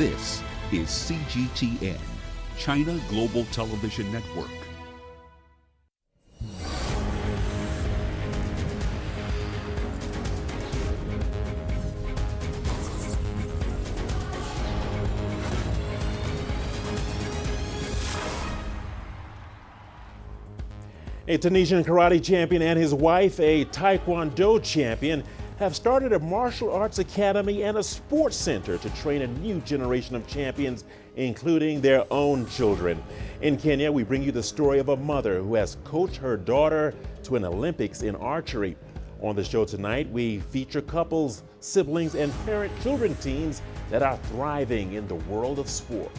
This is CGTN, China Global Television Network. A Tunisian karate champion and his wife, a Taekwondo champion, have started a martial arts academy and a sports center to train a new generation of champions, including their own children. In Kenya, we bring you the story of a mother who has coached her daughter to an Olympics in archery. On the show tonight, we feature couples, siblings, and parent-children teams that are thriving in the world of sport.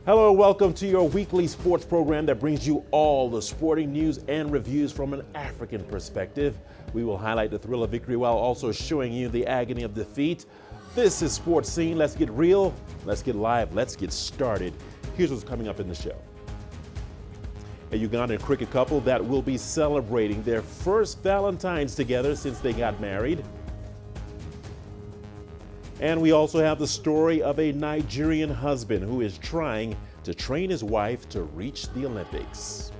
Hello, welcome to your weekly sports program that brings you all the sporting news and reviews from an African perspective. We will highlight the thrill of victory while also showing you the agony of defeat. This is Sports Scene. Let's get real, let's get live, let's get started. Here's what's coming up in the show. A Ugandan cricket couple that will be celebrating their first Valentine's together since they got married. And we also have the story of a Nigerian husband who is trying to train his wife to reach the Olympics.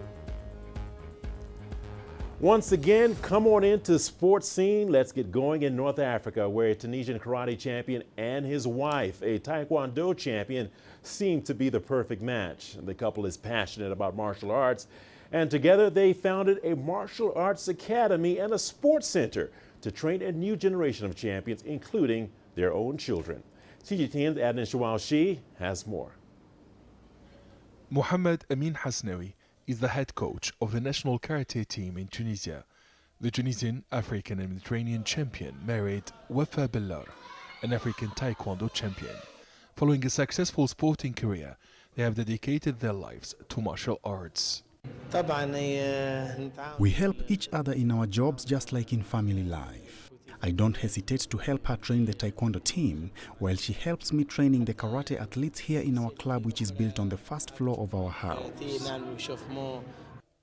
Once again, come on into Sports Scene. Let's get going in North Africa, where a Tunisian karate champion and his wife, a Taekwondo champion, seem to be the perfect match. The couple is passionate about martial arts, and together they founded a martial arts academy and a sports center to train a new generation of champions, including their own children. CGTN's Adnan Shawashi has more. Mohamed Amin Hasnawi is the head coach of the national karate team in Tunisia. The Tunisian, African and Mediterranean champion married Wafa Bellar, an African Taekwondo champion. Following a successful sporting career, they have dedicated their lives to martial arts. We help each other in our jobs just like in family life. I don't hesitate to help her train the Taekwondo team, while she helps me training the karate athletes here in our club, which is built on the first floor of our house.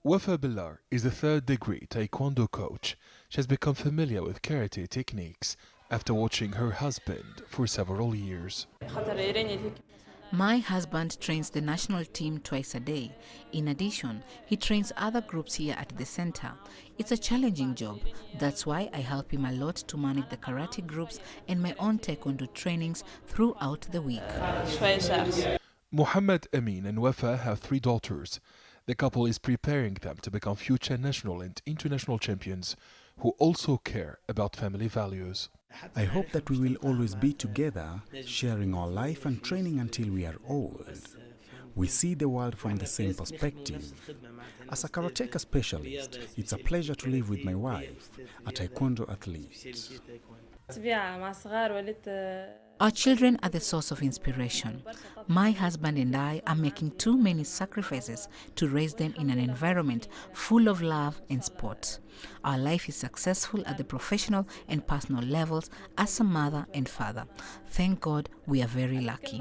Wafa Bellar is a third-degree Taekwondo coach. She has become familiar with karate techniques after watching her husband for several years. My husband trains the national team twice a day. In addition, he trains other groups here at the center. It's a challenging job. That's why I help him a lot to manage the karate groups and my own taekwondo trainings throughout the week. Mohamed Amin and Wafa have 3 daughters. The couple is preparing them to become future national and international champions who also care about family values. I hope that we will always be together, sharing our life and training until we are old. We see the world from the same perspective. As a karateka specialist, it's a pleasure to live with my wife, a taekwondo athlete. Our children are the source of inspiration. My husband and I are making too many sacrifices to raise them in an environment full of love and sport. Our life is successful at the professional and personal levels as a mother and father. Thank God we are very lucky.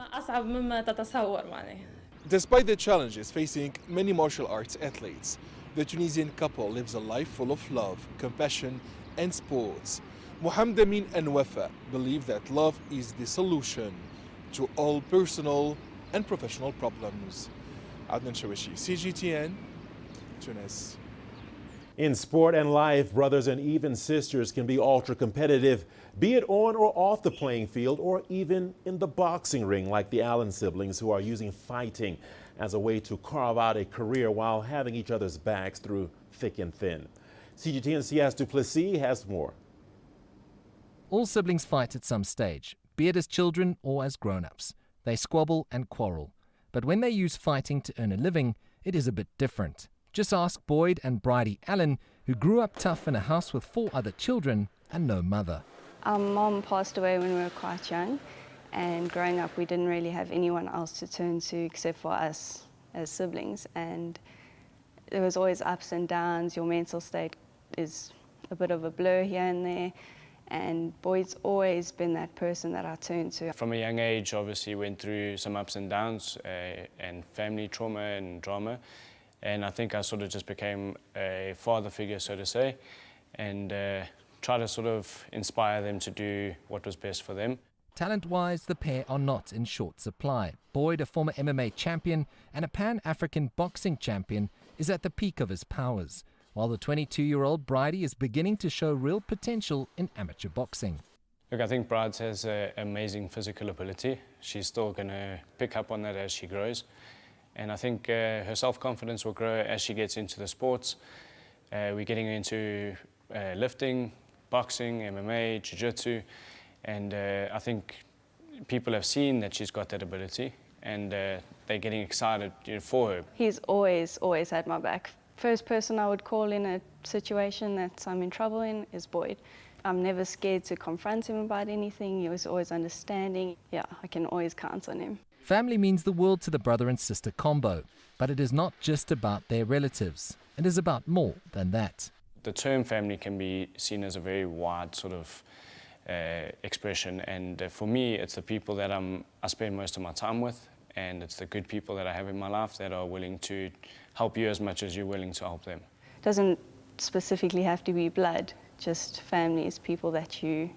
Despite the challenges facing many martial arts athletes, the Tunisian couple lives a life full of love, compassion and sports. Mohamed Amin and Wafa believe that love is the solution to all personal and professional problems. Adnan Shawashi, CGTN, Tunis. In sport and life, brothers and even sisters can be ultra competitive, be it on or off the playing field or even in the boxing ring, like the Allen siblings, who are using fighting as a way to carve out a career while having each other's backs through thick and thin. CGTN's Sias Duplessis has more. All siblings fight at some stage, be it as children or as grown-ups. They squabble and quarrel. But when they use fighting to earn a living, it is a bit different. Just ask Boyd and Bridie Allen, who grew up tough in a house with 4 other children and no mother. Our mom passed away when we were quite young, and growing up we didn't really have anyone else to turn to except for us as siblings, and there was always ups and downs. Your mental state is a bit of a blur here and there. And Boyd's always been that person that I turn to. From a young age, obviously went through some ups and downs and family trauma and drama. And I think I sort of just became a father figure, so to say, and try to sort of inspire them to do what was best for them. Talent-wise, the pair are not in short supply. Boyd, a former MMA champion and a Pan-African boxing champion, is at the peak of his powers, while the 22-year-old Bridie is beginning to show real potential in amateur boxing. Look, I think Brides has amazing physical ability. She's still going to pick up on that as she grows. And I think her self-confidence will grow as she gets into the sports. We're getting into lifting, boxing, MMA, jiu-jitsu. And I think people have seen that she's got that ability, and they're getting excited for her. He's always had my back. First person I would call in a situation that I'm in trouble in is Boyd. I'm never scared to confront him about anything. He was always understanding. Yeah, I can always count on him. Family means the world to the brother and sister combo, but it is not just about their relatives. It is about more than that. The term family can be seen as a very wide sort of expression, and for me it's the people that I spend most of my time with, and it's the good people that I have in my life that are willing to help you as much as you're willing to help them. It doesn't specifically have to be blood, just families, people that you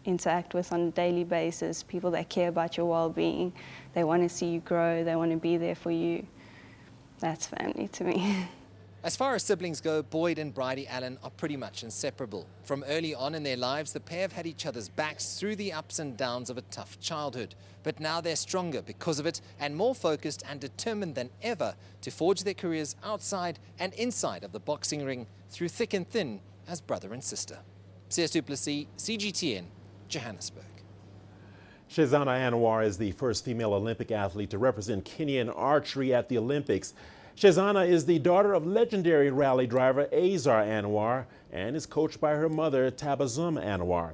interact with on a daily basis, people that care about your well-being. They want to see you grow, they want to be there for you. That's family to me. As far as siblings go, Boyd and Bridie Allen are pretty much inseparable. From early on in their lives, the pair have had each other's backs through the ups and downs of a tough childhood. But now they're stronger because of it and more focused and determined than ever to forge their careers outside and inside of the boxing ring through thick and thin as brother and sister. CS Duplessis, CGTN, Johannesburg. Shezana Anwar is the first female Olympic athlete to represent Kenya in archery at the Olympics. Shezana is the daughter of legendary rally driver Azar Anwar and is coached by her mother, Tabazum Anwar.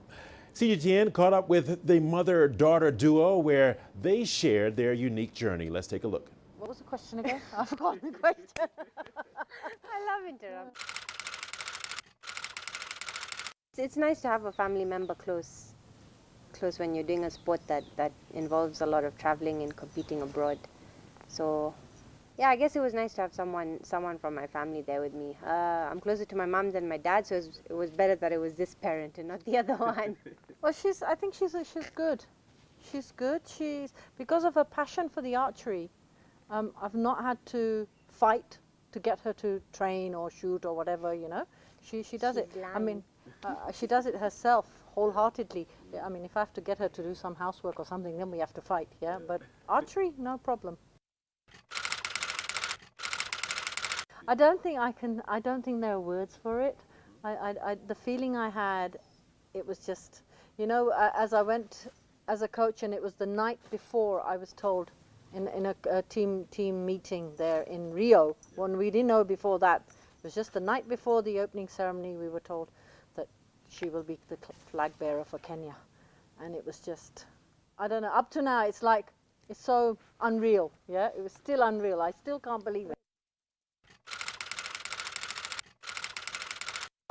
CGTN caught up with the mother-daughter duo where they shared their unique journey. Let's take a look. What was the question again? I forgot the question. I love interrupting. It's nice to have a family member close when you're doing a sport that involves a lot of traveling and competing abroad. So yeah, I guess it was nice to have someone from my family there with me. I'm closer to my mom than my dad, so it was better that it was this parent and not the other one. Well, I think she's good. She's good. She's, because of her passion for the archery, I've not had to fight to get her to train or shoot or whatever, you know. She does it. Blind. I mean, she does it herself wholeheartedly. I mean, if I have to get her to do some housework or something, then we have to fight, yeah. But archery, no problem. I don't think there are words for it. The feeling I had, it was just, you know, as I went as a coach, and it was the night before I was told in a team meeting there in Rio, when we didn't know before that. It was just the night before the opening ceremony we were told that she will be the flag bearer for Kenya. And it was just, I don't know, up to now it's like, it's so unreal, yeah? It was still unreal. I still can't believe it.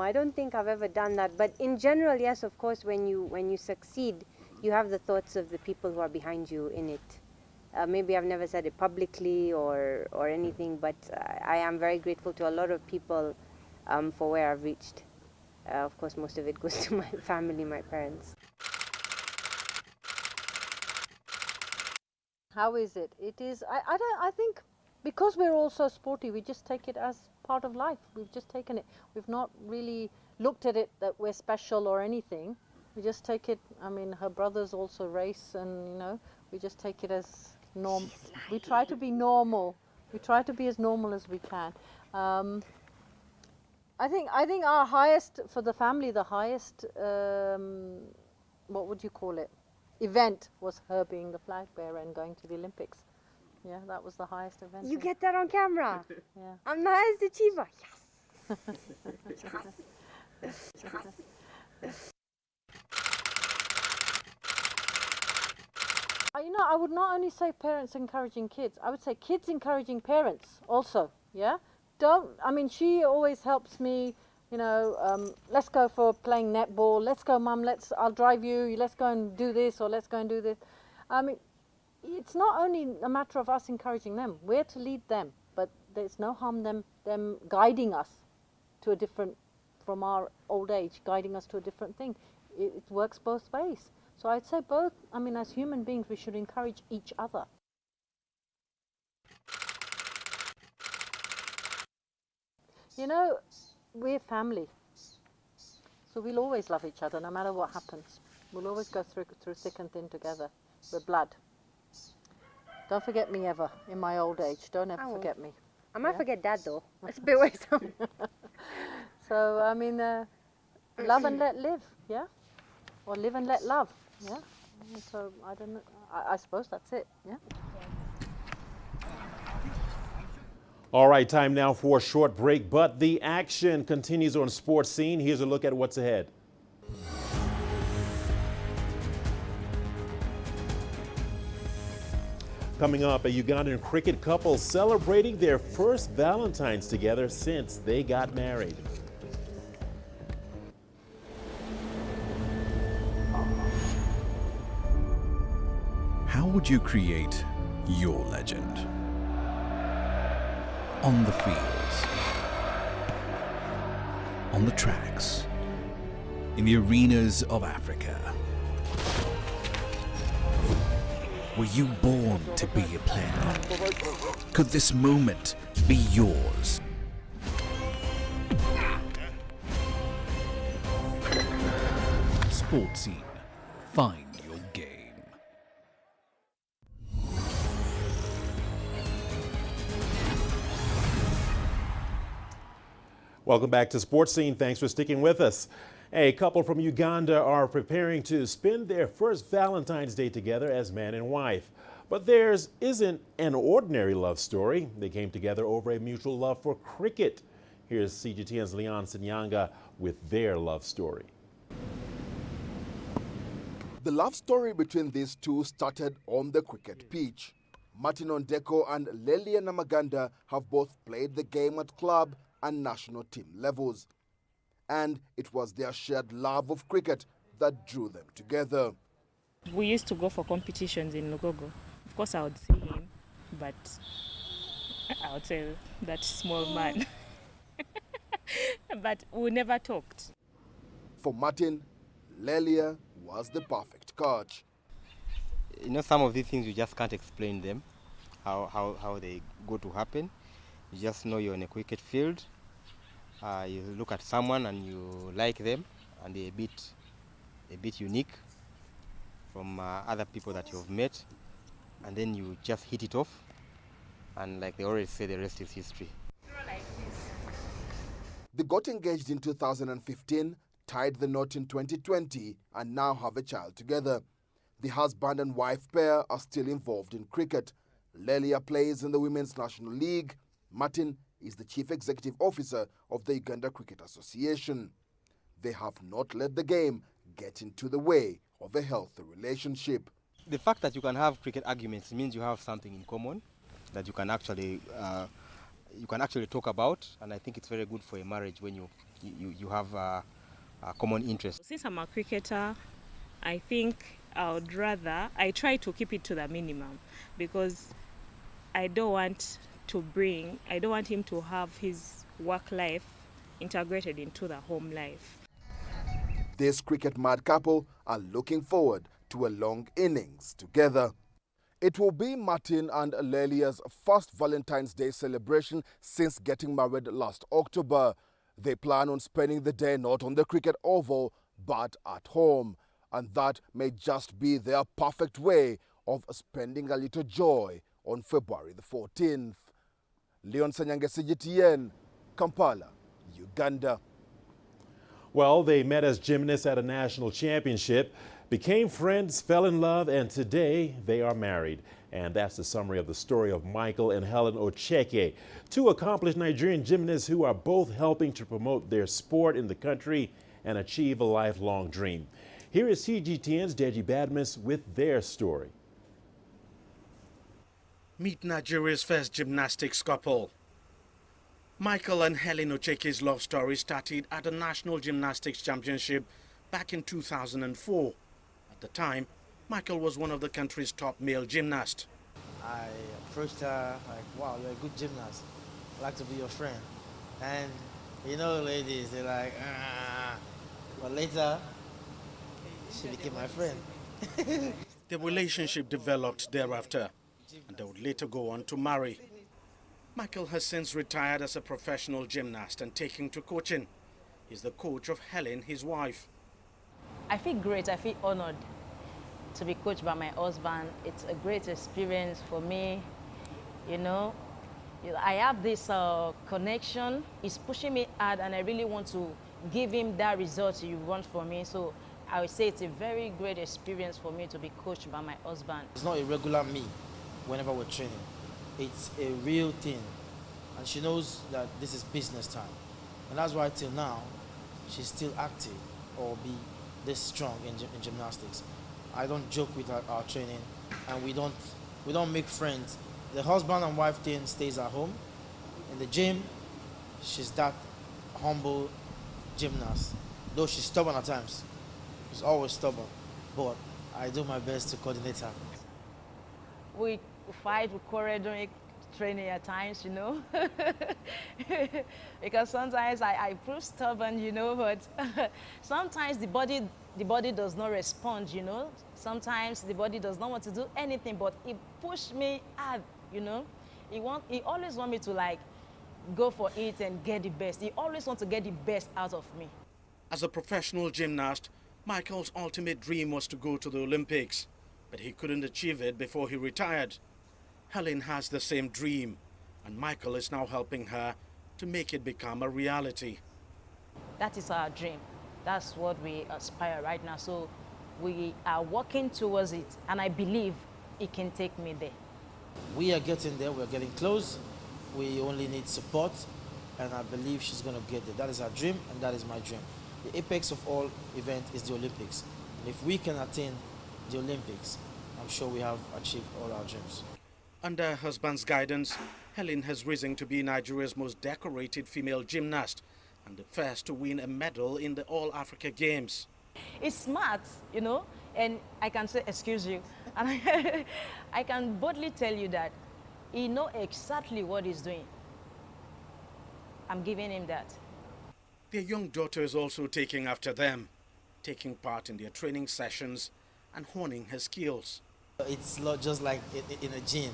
I don't think I've ever done that, but in general, yes, of course, when you succeed, you have the thoughts of the people who are behind you in it. Maybe I've never said it publicly or anything, but I am very grateful to a lot of people for where I've reached. Of course, most of it goes to my family, my parents. How is it? It is, I think because we're all so sporty, we just take it as part of life. We've just taken it. We've not really looked at it that we're special or anything. We just take it, I mean, her brothers also race, and, you know, we just take it as normal. We try to be normal. We try to be as normal as we can. I think our highest, for the family, the highest, what would you call it, event was her being the flag bearer and going to the Olympics. Yeah, that was the highest event. You get that on camera? Yeah. I'm the highest achiever. Yes. You know, I would not only say parents encouraging kids, I would say kids encouraging parents also, yeah? I mean, she always helps me, you know, let's go for playing netball, let's go mum, I'll drive you, let's go and do this, or let's go and do this. I mean, it's not only a matter of us encouraging them, we're to lead them, but there's no harm them guiding us to a different, from our old age, guiding us to a different thing. It works both ways. So I'd say both, I mean, as human beings, we should encourage each other. You know, we're family. So we'll always love each other no matter what happens. We'll always go through thick and thin together. We're blood. Don't forget me ever in my old age. Don't ever forget me. I might forget Dad though. It's a bit worrisome. So, I mean, love and let live, yeah? Or live and let love, yeah? So, I don't know. I suppose that's it, yeah? All right, time now for a short break, but the action continues on Sports Scene. Here's a look at what's ahead. Coming up, a Ugandan cricket couple celebrating their first Valentine's together since they got married. How would you create your legend? On the fields, on the tracks, in the arenas of Africa. Were you born to be a player? Could this moment be yours? Sports Scene. Find your game. Welcome back to Sports Scene. Thanks for sticking with us. A couple from Uganda are preparing to spend their first Valentine's Day together as man and wife. But theirs isn't an ordinary love story. They came together over a mutual love for cricket. Here's CGTN's Leon Sinyanga with their love story. The love story between these two started on the cricket pitch. Martin Ondeko and Lelia Namaganda have both played the game at club and national team levels. And it was their shared love of cricket that drew them together. We used to go for competitions in Lugogo. Of course, I would see him, but I would say that small man. But we never talked. For Martin, Lelia was the perfect coach. You know, some of these things you just can't explain them, how they go to happen. You just know you're in a cricket field. You look at someone and you like them, and they're a bit unique from other people that you've met, and then you just hit it off, and like they always say, the rest is history. They got engaged in 2015, tied the knot in 2020, and now have a child together. The husband and wife pair are still involved in cricket. Lelia plays in the Women's National League. Martin is the Chief Executive Officer of the Uganda Cricket Association. They have not let the game get into the way of a healthy relationship. The fact that you can have cricket arguments means you have something in common that you can actually talk about, and I think it's very good for a marriage when you have a common interest. Since I'm a cricketer, I think I try to keep it to the minimum, because I don't want him to have his work life integrated into the home life. This cricket-mad couple are looking forward to a long innings together. It will be Martin and Lelia's first Valentine's Day celebration since getting married last October. They plan on spending the day not on the cricket oval, but at home. And that may just be their perfect way of spending a little joy on February the 14th. Leon Sanyange, CGTN, Kampala, Uganda. Well, they met as gymnasts at a national championship, became friends, fell in love, and today they are married. And that's the summary of the story of Michael and Helen Ocheke, two accomplished Nigerian gymnasts who are both helping to promote their sport in the country and achieve a lifelong dream. Here is CGTN's Deji Badmus with their story. Meet Nigeria's first gymnastics couple. Michael and Helen Ocheke's love story started at the National Gymnastics Championship back in 2004. At the time, Michael was one of the country's top male gymnasts. I approached her like, wow, you're a good gymnast. I'd like to be your friend. And you know, ladies, they're like, ah. But later, she became my friend. The relationship developed thereafter, and they would later go on to marry. Michael has since retired as a professional gymnast and taking to coaching. He's the coach of Helen, his wife. I feel great, I feel honored to be coached by my husband. It's a great experience for me, you know. I have this connection. He's pushing me hard and I really want to give him that result he wants from me. So I would say it's a very great experience for me to be coached by my husband. It's not a regular me whenever we're training. It's a real thing. And she knows that this is business time. And that's why till now, she's still active or be this strong in gymnastics. I don't joke with our training, and we don't make friends. The husband and wife thing stays at home. In the gym, she's that humble gymnast. Though she's stubborn at times. She's always stubborn. But I do my best to coordinate her. We fight, we quarrel during training at times, you know. Because sometimes I prove stubborn, you know, but sometimes the body does not respond, you know. Sometimes the body does not want to do anything, but it pushed me hard, you know. He always want me to like go for it and get the best. He always wants to get the best out of me. As a professional gymnast, Michael's ultimate dream was to go to the Olympics, but he couldn't achieve it before he retired. Helen has the same dream, and Michael is now helping her to make it become a reality. That is our dream. That's what we aspire right now. So we are working towards it, and I believe it can take me there. We are getting there. We're getting close. We only need support, and I believe she's going to get there. That is our dream, and that is my dream. The apex of all events is the Olympics. And if we can attain the Olympics, I'm sure we have achieved all our dreams. Under her husband's guidance, Helen has risen to be Nigeria's most decorated female gymnast and the first to win a medal in the All-Africa Games. He's smart, you know, and I can say, excuse you, and I can boldly tell you that he knows exactly what he's doing. I'm giving him that. Their young daughter is also taking after them, taking part in their training sessions and honing her skills. It's not just like in a gym.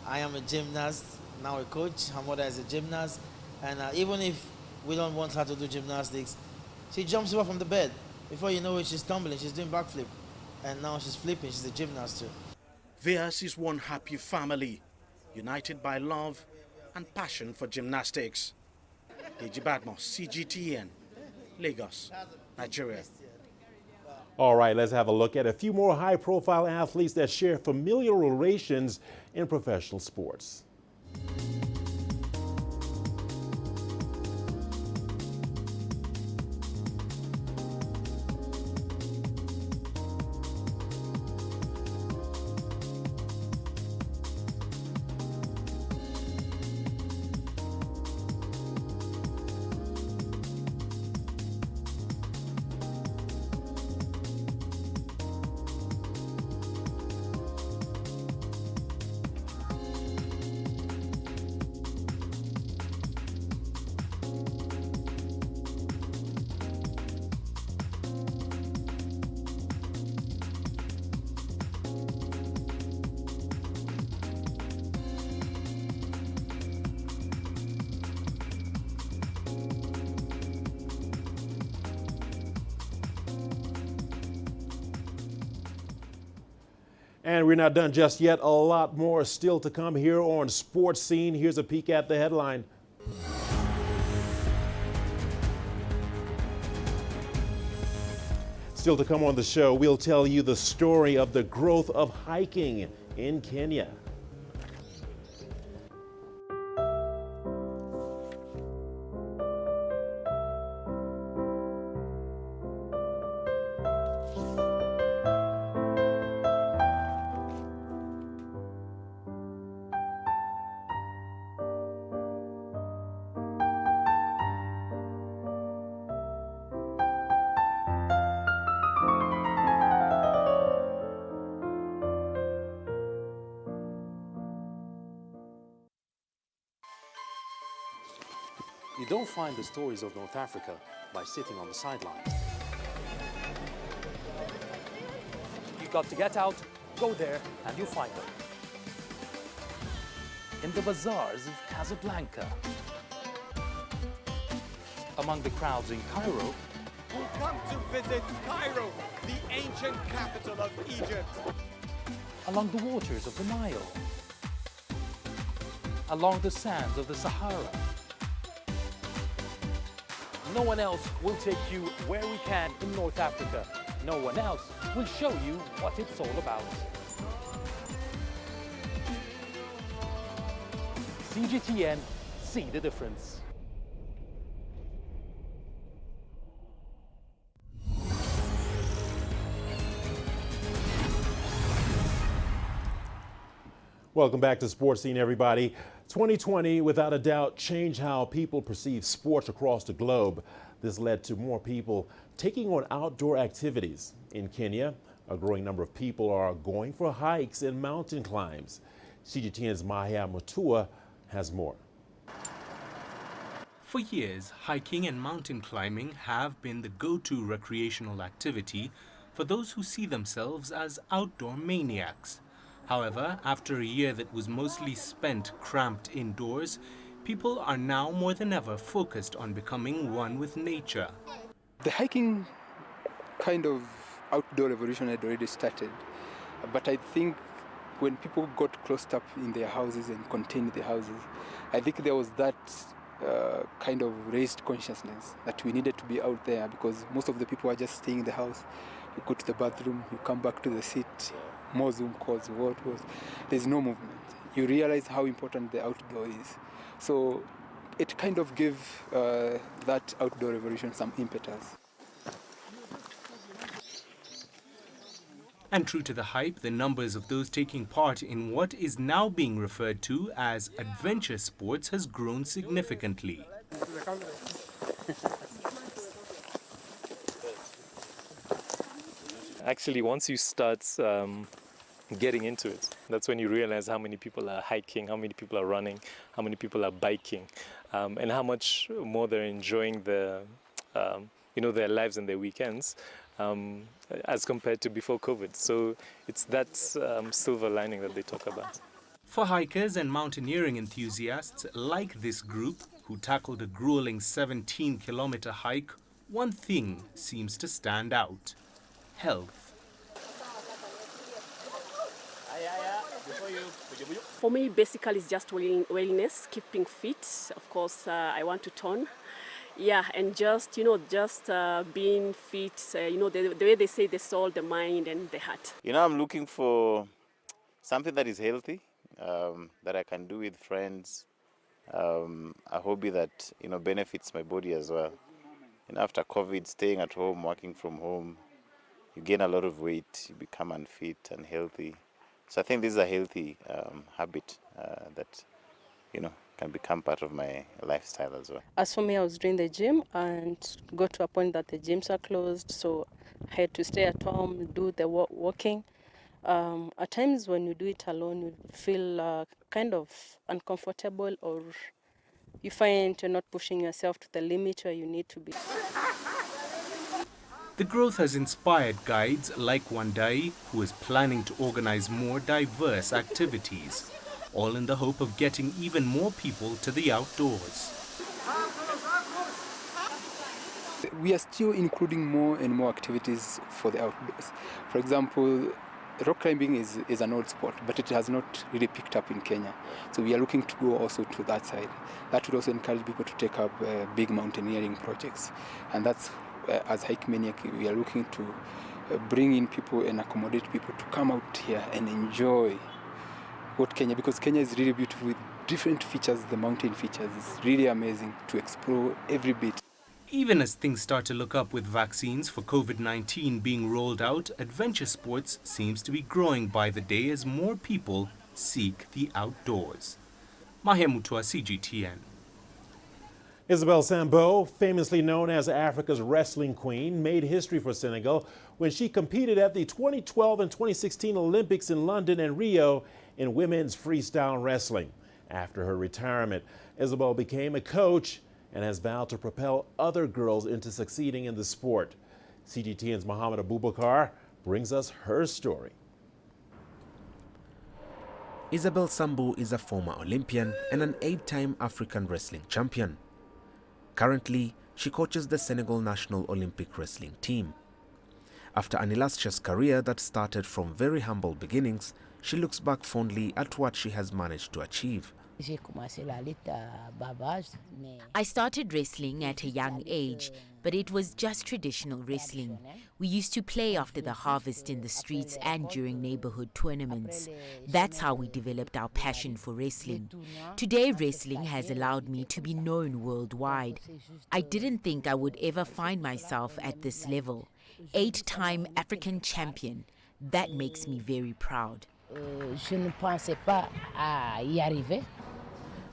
I am a gymnast, now a coach. Her mother is a gymnast. And even if we don't want her to do gymnastics, she jumps over from the bed. Before you know it, she's tumbling, she's doing backflip. And now she's flipping, she's a gymnast too. Theirs is one happy family, united by love and passion for gymnastics. Deji Badmos, CGTN, Lagos, Nigeria. All right, let's have a look at a few more high-profile athletes that share familiar relations in professional sports. And we're not done just yet. A lot more still to come here on Sports Scene. Here's a peek at the headline. Still to come on the show, we'll tell you the story of the growth of hiking in Kenya. You don't find the stories of North Africa by sitting on the sidelines. got to get out, go there and you'll find them. In the bazaars of Casablanca, among the crowds in Cairo, who come to visit Cairo, the ancient capital of Egypt. Along the waters of the Nile, along the sands of the Sahara. No one else will take you where we can in North Africa. No one else will show you what it's all about. CGTN, see the difference. Welcome back to Sports Scene, everybody. 2020, without a doubt, changed how people perceive sports across the globe. This led to more people taking on outdoor activities. In Kenya, a growing number of people are going for hikes and mountain climbs. CGTN's Mahia Mutua has more. For years, hiking and mountain climbing have been the go-to recreational activity for those who see themselves as outdoor maniacs. However, after a year that was mostly spent cramped indoors, people are now more than ever focused on becoming one with nature. The hiking kind of outdoor revolution had already started, but I think when people got closed up in their houses and contained their houses, I think there was that kind of raised consciousness that we needed to be out there, because most of the people are just staying in the house. You go to the bathroom, you come back to the seat, more Zoom calls, there's no movement. You realize how important the outdoor is. So it kind of gave that outdoor revolution some impetus. And true to the hype, the numbers of those taking part in what is now being referred to as adventure sports has grown significantly. Actually, once you start getting into it, that's when you realize how many people are hiking, how many people are running, how many people are biking, and how much more they're enjoying their lives and their weekends as compared to before COVID. So it's that silver lining that they talk about. For hikers and mountaineering enthusiasts like this group, who tackled a grueling 17-kilometer hike, one thing seems to stand out: health. For me, basically, it's just wellness, keeping fit. Of course, I want to tone. Yeah, and just being fit, the way they say the soul, the mind, and the heart. I'm looking for something that is healthy, that I can do with friends, a hobby that, benefits my body as well. And after COVID, staying at home, working from home, you gain a lot of weight, you become unfit, unhealthy. So I think this is a healthy habit that, can become part of my lifestyle as well. As for me, I was doing the gym and got to a point that the gyms are closed, so I had to stay at home, do the walking. At times when you do it alone, you feel kind of uncomfortable, or you find you're not pushing yourself to the limit where you need to be. The growth has inspired guides like Wandai, who is planning to organize more diverse activities, all in the hope of getting even more people to the outdoors. We are still including more and more activities for the outdoors. For example, rock climbing is an old sport, but it has not really picked up in Kenya. So we are looking to go also to that side. That would also encourage people to take up big mountaineering projects. And that's, as Hike Maniac, we are looking to bring in people and accommodate people to come out here and enjoy what Kenya, because Kenya is really beautiful with different features, the mountain features. It's really amazing to explore every bit. Even as things start to look up with vaccines for COVID-19 being rolled out, adventure sports seems to be growing by the day as more people seek the outdoors. Mahia Mutua, CGTN. Isabelle Sambo, famously known as Africa's wrestling queen, made history for Senegal when she competed at the 2012 and 2016 Olympics in London and Rio in women's freestyle wrestling. After her retirement, Isabelle became a coach and has vowed to propel other girls into succeeding in the sport. CGTN's Mohammed Abubakar brings us her story. Isabel Sambu is a former Olympian and an 8-time African wrestling champion. Currently, she coaches the Senegal national Olympic wrestling team. After an illustrious career that started from very humble beginnings, she looks back fondly at what she has managed to achieve. I started wrestling at a young age, but it was just traditional wrestling. We used to play after the harvest in the streets and during neighborhood tournaments. That's how we developed our passion for wrestling. Today, wrestling has allowed me to be known worldwide. I didn't think I would ever find myself at this level. 8-time African champion. That makes me very proud.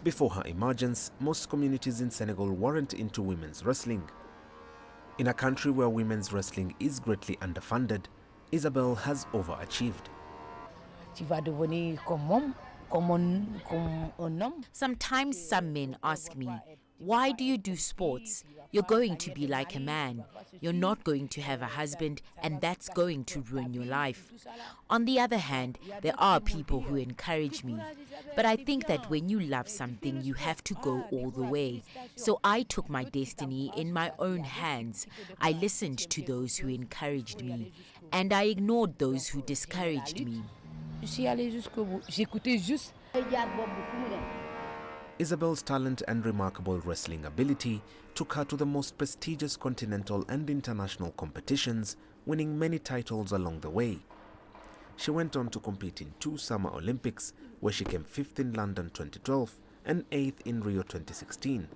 Before her emergence, most communities in Senegal weren't into women's wrestling. In a country where women's wrestling is greatly underfunded, Isabel has overachieved. Sometimes some men ask me, why do you do sports? You're going to be like a man. You're not going to have a husband, and that's going to ruin your life. On the other hand, there are people who encourage me. But I think that when you love something, you have to go all the way. So I took my destiny in my own hands. I listened to those who encouraged me, and I ignored those who discouraged me. Isabel's talent and remarkable wrestling ability took her to the most prestigious continental and international competitions, winning many titles along the way. She went on to compete in 2 Summer Olympics, where she came 5th in London 2012 and 8th in Rio 2016.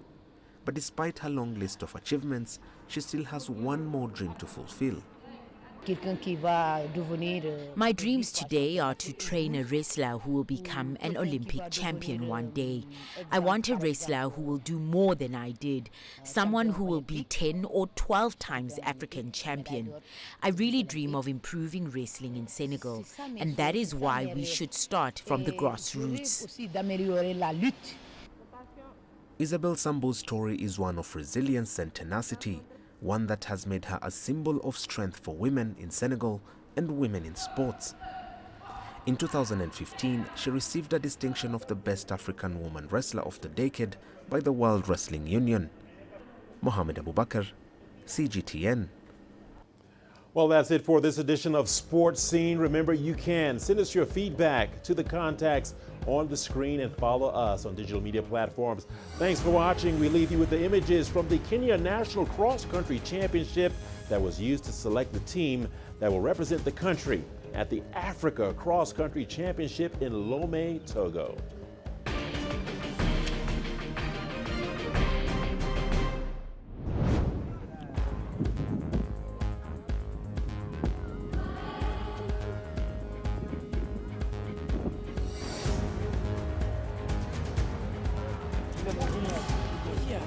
But despite her long list of achievements, she still has one more dream to fulfill. My dreams today are to train a wrestler who will become an Olympic champion one day. I want a wrestler who will do more than I did, someone who will be 10 or 12 times African champion. I really dream of improving wrestling in Senegal, and that is why we should start from the grassroots. Isabel Sambu's story is one of resilience and tenacity, one that has made her a symbol of strength for women in Senegal and women in sports. In 2015, she received a distinction of the Best African Woman Wrestler of the Decade by the World Wrestling Union. Mohamed Abubakar, CGTN. Well, that's it for this edition of Sports Scene. Remember, you can send us your feedback to the contacts on the screen and follow us on digital media platforms. Thanks for watching. We leave you with the images from the Kenya National Cross Country Championship that was used to select the team that will represent the country at the Africa Cross Country Championship in Lomé, Togo. Yeah.